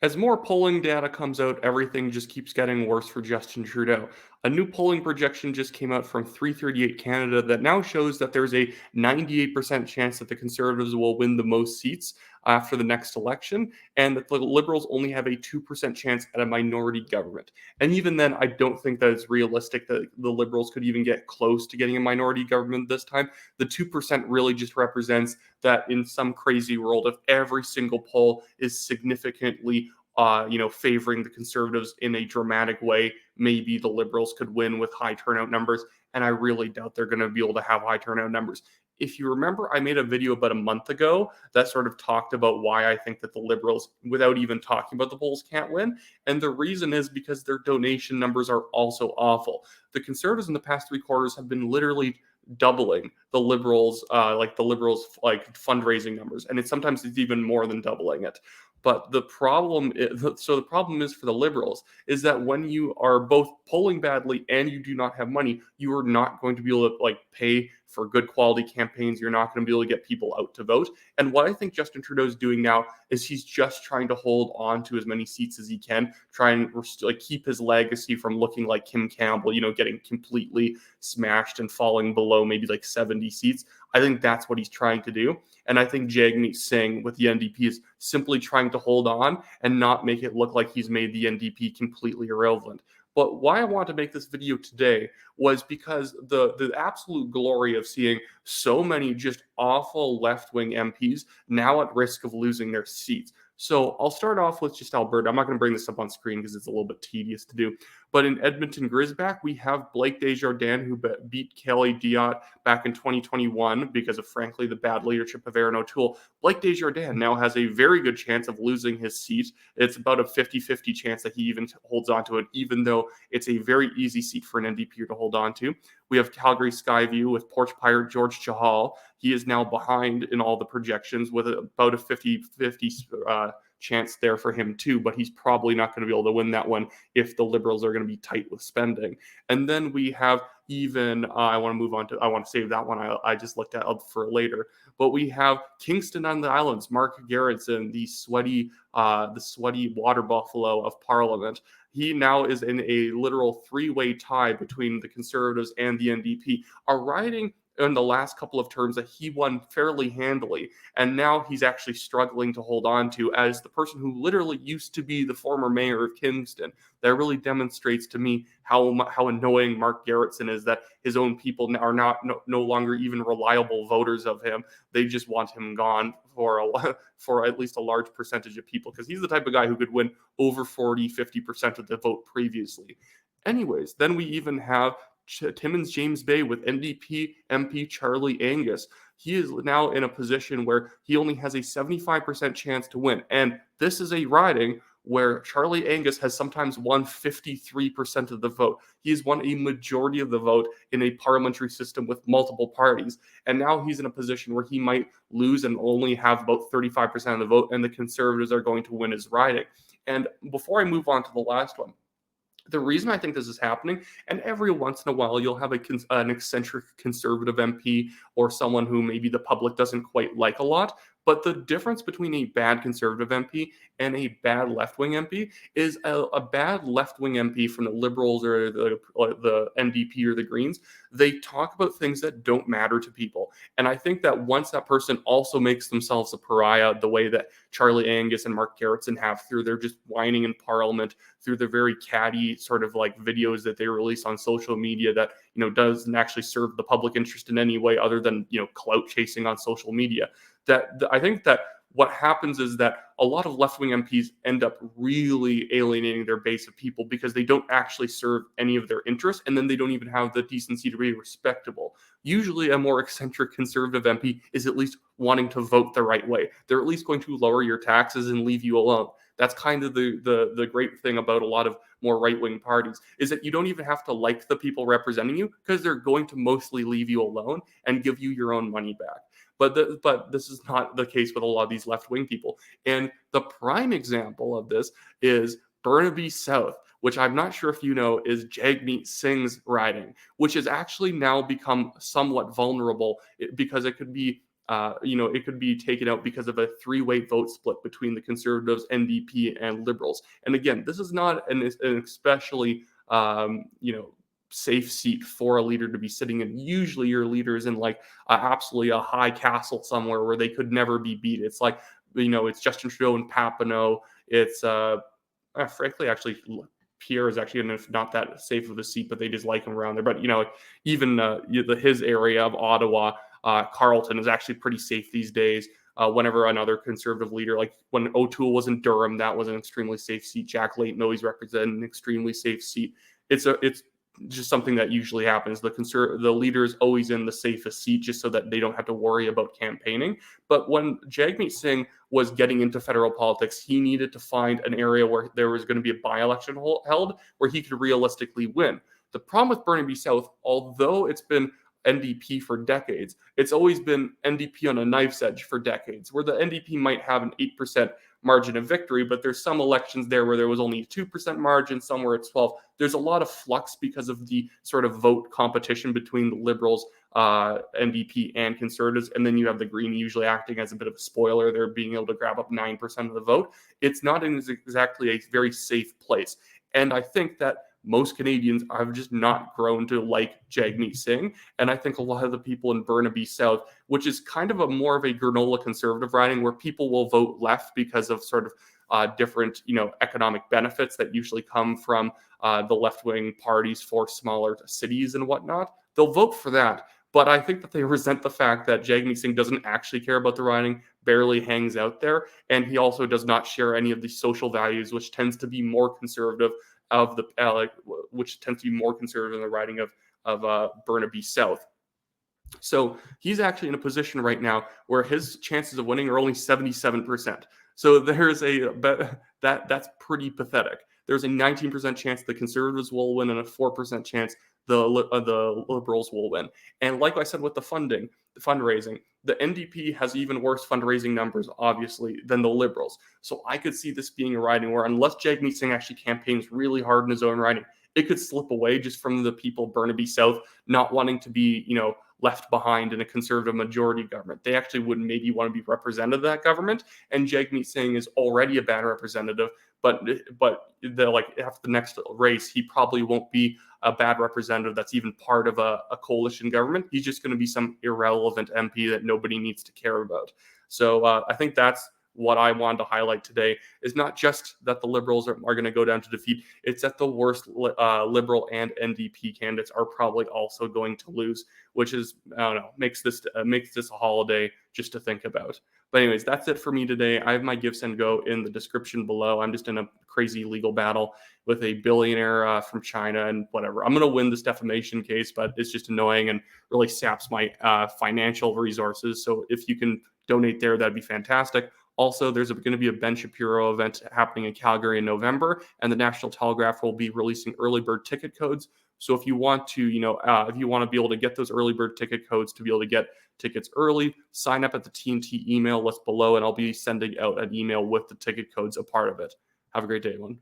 As more polling data comes out, everything just keeps getting worse for Justin Trudeau. A new polling projection just came out from 338 Canada that now shows that there's a 98% chance that the Conservatives will win the most seats after the next election, and that the Liberals only have a 2% chance at a minority government. And even then, I don't think that it's realistic that the Liberals could even get close to getting a minority government this time. The 2% really just represents that in some crazy world, if every single poll is significantly favoring the Conservatives in a dramatic way, maybe the Liberals could win with high turnout numbers. And I really doubt they're going to be able to have high turnout numbers. If you remember, I made a video about a month ago that sort of talked about why I think that the Liberals, without even talking about the polls, can't win. And the reason is because their donation numbers are also awful. The Conservatives in the past three quarters have been literally doubling the Liberals, fundraising numbers, and it's even more than doubling it. But the problem is for the Liberals is that when you are both polling badly and you do not have money, you are not going to be able to pay for good quality campaigns. You're not going to be able to get people out to vote. And what I think Justin Trudeau is doing now is he's just trying to hold on to as many seats as he can, try and keep his legacy from looking like Kim Campbell, getting completely smashed and falling below maybe 70 seats. I think that's what he's trying to do. And I think Jagmeet Singh with the NDP is simply trying to hold on and not make it look like he's made the NDP completely irrelevant. But why I want to make this video today was because the absolute glory of seeing so many just awful left-wing MPs now at risk of losing their seats. So I'll start off with just Alberta. I'm not going to bring this up on screen because it's a little bit tedious to do. But in Edmonton Grisback, we have Blake Desjardins, who beat Kelly Diot back in 2021 because of, frankly, the bad leadership of Aaron O'Toole. Blake Desjardins now has a very good chance of losing his seat. It's about a 50-50 chance that he even holds on to it, even though it's a very easy seat for an NDP to hold on to. We have Calgary Skyview with Porch Pirate George Chahal. He is now behind in all the projections with about a 50-50 chance there for him too, but he's probably not going to be able to win that one if the Liberals are going to be tight with spending. And then we have I want to save that one. I just looked at up for later. But we have Kingston on the Islands, Mark Garrettson, the sweaty water buffalo of Parliament. He now is in a literal three-way tie between the Conservatives and the NDP. A riding in the last couple of terms that he won fairly handily, and now he's actually struggling to hold on to as the person who literally used to be the former mayor of Kingston. That really demonstrates to me how annoying Mark Garrettson is, that his own people are no longer even reliable voters of him. They just want him gone for at least a large percentage of people, because he's the type of guy who could win over 40-50% of the vote previously. Anyways, then we even have Timmins James Bay with NDP MP Charlie Angus. He is now in a position where he only has a 75% chance to win. And this is a riding where Charlie Angus has sometimes won 53% of the vote. He has won a majority of the vote in a parliamentary system with multiple parties. And now he's in a position where he might lose and only have about 35% of the vote, and the Conservatives are going to win his riding. And before I move on to the last one, the reason I think this is happening, and every once in a while you'll have an eccentric Conservative MP or someone who maybe the public doesn't quite like a lot, but the difference between a bad Conservative MP and a bad left-wing MP is a bad left-wing MP from the Liberals or the NDP or the Greens. They talk about things that don't matter to people. And I think that once that person also makes themselves a pariah, the way that Charlie Angus and Mark Garrettson have through their just whining in Parliament, through their very catty sort of videos that they release on social media that, doesn't actually serve the public interest in any way other than, clout chasing on social media. I think that what happens is that a lot of left-wing MPs end up really alienating their base of people because they don't actually serve any of their interests, and then they don't even have the decency to be respectable. Usually a more eccentric Conservative MP is at least wanting to vote the right way. They're at least going to lower your taxes and leave you alone. That's kind of the great thing about a lot of more right-wing parties, is that you don't even have to like the people representing you, because they're going to mostly leave you alone and give you your own money back. But this is not the case with a lot of these left-wing people. And the prime example of this is Burnaby South, which I'm not sure if you know is Jagmeet Singh's riding, which has actually now become somewhat vulnerable because it could be it could be taken out because of a three-way vote split between the Conservatives, NDP, and Liberals. And again, this is not an especially safe seat for a leader to be sitting in. Usually, your leader is in like absolutely a high castle somewhere where they could never be beat. It's like it's Justin Trudeau and Papineau. It's frankly, actually, Pierre is actually not that safe of a seat, but they just like him around there. But even his area of Ottawa, Carleton is actually pretty safe these days. Whenever another Conservative leader, like when O'Toole was in Durham, that was an extremely safe seat. Jack Layton always represented an extremely safe seat. It's just something that usually happens. The leader is always in the safest seat just so that they don't have to worry about campaigning. But when Jagmeet Singh was getting into federal politics, he needed to find an area where there was going to be a by-election held where he could realistically win. The problem with Burnaby South, although it's been NDP for decades, it's always been NDP on a knife's edge for decades, where the NDP might have an 8% margin of victory, but there's some elections there where there was only a 2% margin, somewhere it's 12. There's a lot of flux because of the sort of vote competition between the Liberals, NDP, and Conservatives, and then you have the Green usually acting as a bit of a spoiler. They're being able to grab up 9% of the vote. It's not exactly a very safe place. And I think that most Canadians have just not grown to like Jagmeet Singh. And I think a lot of the people in Burnaby South, which is kind of a more of a granola conservative riding where people will vote left because of sort of different, economic benefits that usually come from the left-wing parties for smaller cities and whatnot. They'll vote for that. But I think that they resent the fact that Jagmeet Singh doesn't actually care about the riding, barely hangs out there, and he also does not share any of the social values, which tends to be more conservative which tends to be more conservative in the riding of Burnaby South. So he's actually in a position right now where his chances of winning are only 77%. So there's that's pretty pathetic. There's a 19% chance the Conservatives will win and a 4% chance the Liberals will win. And like I said with the fundraising, the NDP has even worse fundraising numbers, obviously, than the Liberals. So I could see this being a riding where unless Jagmeet Singh actually campaigns really hard in his own riding, it could slip away just from the people of Burnaby South not wanting to be, left behind in a Conservative majority government. They actually would maybe want to be represented in that government. And Jagmeet Singh is already a bad representative, but after the next race, he probably won't be a bad representative that's even part of a coalition government. He's just going to be some irrelevant MP that nobody needs to care about. So I think that's what I wanted to highlight today, is not just that the Liberals are going to go down to defeat, it's that the worst Liberal and NDP candidates are probably also going to lose, which is, I don't know, makes this a holiday just to think about. But anyways, that's it for me today. I have my Give, Send, Go in the description below. I'm just in a crazy legal battle with a billionaire from China and whatever. I'm going to win this defamation case, but it's just annoying and really saps my financial resources. So if you can donate there, that'd be fantastic. Also, there's going to be a Ben Shapiro event happening in Calgary in November, and the National Telegraph will be releasing early bird ticket codes. So if you want to, if you want to be able to get those early bird ticket codes to be able to get tickets early, sign up at the TNT email list below, and I'll be sending out an email with the ticket codes a part of it. Have a great day, everyone.